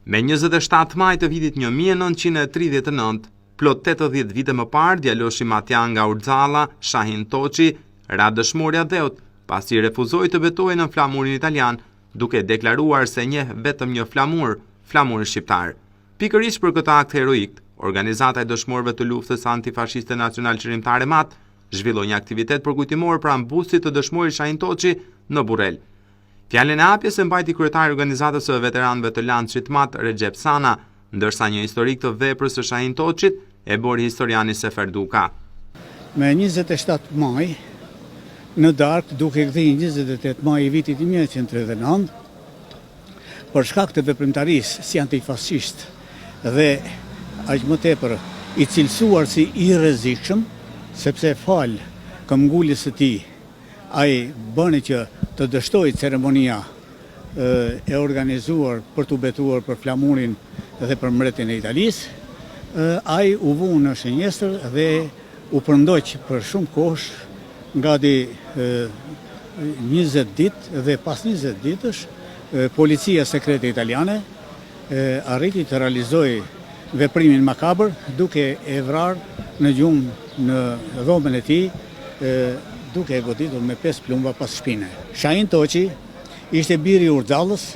Me 27 maj të vitit 1939, plot 80 vite më parë, djaloshi Matjan nga Urxalla, Shahin Toçi, ra dëshmorja dheut, pasi refuzoi të betojë në flamurin italian, duke deklaruar se njeh vetëm një flamur, flamurin shqiptar. Pikërisht për këtë akt heroik, Organizata e Dëshmorëve të Luftës Antifashiste Nacional Qërimtare MAT zhvilloi një aktivitet përkujtimor pranë bustit të dëshmorit Shahin Toçi në Burrel. Fjalën e hapjes e mbajti kryetari i Organizatës së Veteranëve të Lancit MAT Recep Sana, ndërsa një historik të veprës së Shahin Toçit e bori historiani Sefer Duka. Me 27 maj, në darkë duke kthyer 28 maj i vitit 1939, për shkak të veprimtarisë si antifashist dhe aq më tepër i cilësuar si i rrezikshëm, sepse fal këmbgulës së tij ai bëni që të dështoi ceremonia e organizuar për të betuar për flamurin dhe për mbretërin e Italisë, ai u vu në shënjestër dhe u përndoq për shumë kohë gati 20 ditë dhe pas 20 ditësh policia sekrete italiane arriti të realizojë veprimin makabër duke e vrarë në gjumë në dhomën e tij duke e goditur me 5 plumba pas shpine. Shahin Toçi ishte biri i Urxallës,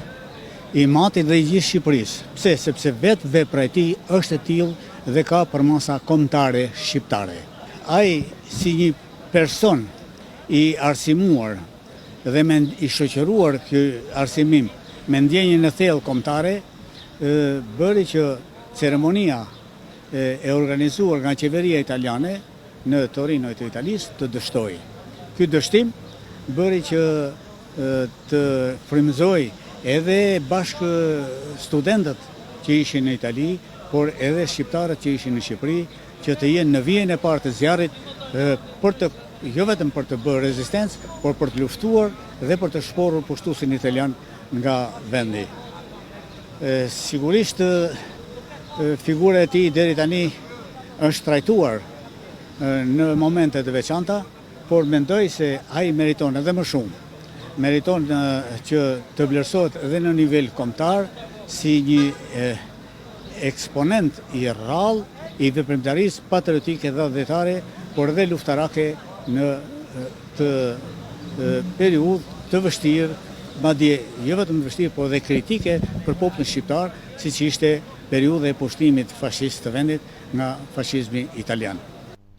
i Matit dhe i gjithë Shqipërisë. Pse? Sepse vetë vepra e tij është e tillë dhe ka përmasa kombëtare shqiptare. Ai si një person i arsimuar dhe me i shoqëruar ky arsimim me ndjenjën e thellë kombëtare, bëri që ceremonia e organizuar nga qeveria italiane në Torino të Italisë të dështoi. Ky dështim bëri që të frymëzoi edhe bashkë studentët që ishin në Itali, por edhe shqiptarët që ishin në Shqipëri, që të jenë në vijën e parë të zjarrit jo vetëm për të bërë rezistencë, por për të luftuar dhe për të shporur pushtuesin italian nga vendi. Sigurisht figura e tij deri tani është trajtuar në momente të veçanta, por mendoj se ai meriton edhe më shumë. Meriton që të vlerësohet edhe në nivel kombëtar si një eksponent i rrallë i veprimtarisë patriotike dhe vullnetare, por edhe luftarake në të periudhë të vështirë, madje jo vetëm të vështirë, por edhe kritike për popullin shqiptar, siç ishte periudha e pushtimit fashist të vendit nga fashizmi italian.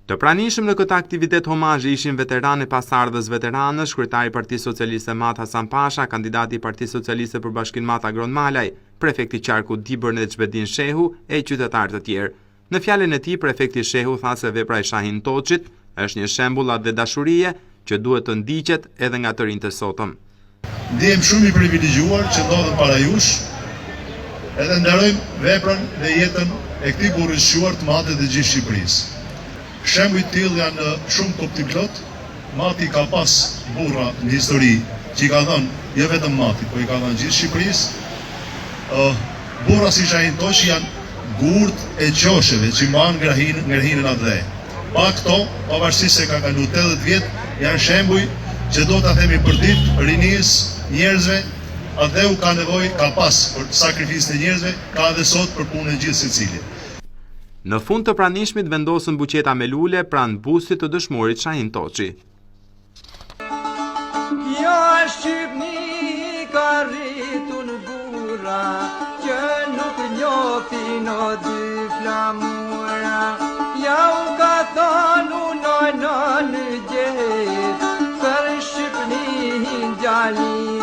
Të pranishëm në këtë aktivitet homazhi ishin veteranë pasardhës veteranësh, kryetari i Partisë Socialiste MAT Hasan Pasha, kandidati i Partisë Socialiste për Bashkinë MAT Agron Malaj, prefekti i Qarkut Dibër Nexhbedin Shehu e qytetarë të tjerë. Në fjalën e tij, prefekti Shehu tha se vepra e Shahin Toçit është një shembull dhe dashurie që duhet të ndiqet edhe nga të rinjtë e sotëm. Ndihem shumë i privilegjuar që ndodhem para jush, edhe nderojmë veprën dhe jetën e këtij burri të shuar të Matit dhe gjithë Shqipërisë. Shembuj të tillë janë shumë kuptimplot. Mati ka pas burra në histori që i ka dhënë jo vetëm Matit, por i ka dhënë gjithë Shqipërisë. Burra si Shahin Toçi janë gurt e qosheve që mban ngërhinën atë. Pa këto, pavarësisht se ka kaluar 80 vjet, janë shembuj që do ta themi për ditë rinisë njerëzve, atë ka nevojë, ka pas për sakrificën e njerëzve, ka edhe sot për punën e gjithë secilit. Në fund të pranishmit vendosën buqeta me lule pranë bustit të dëshmorit Shahin Toçi. Kjo Shqipni ka rritur burra, që nuk njohin o dy flamura. Ja u ka thonu në gjetë, për Shqipni gjali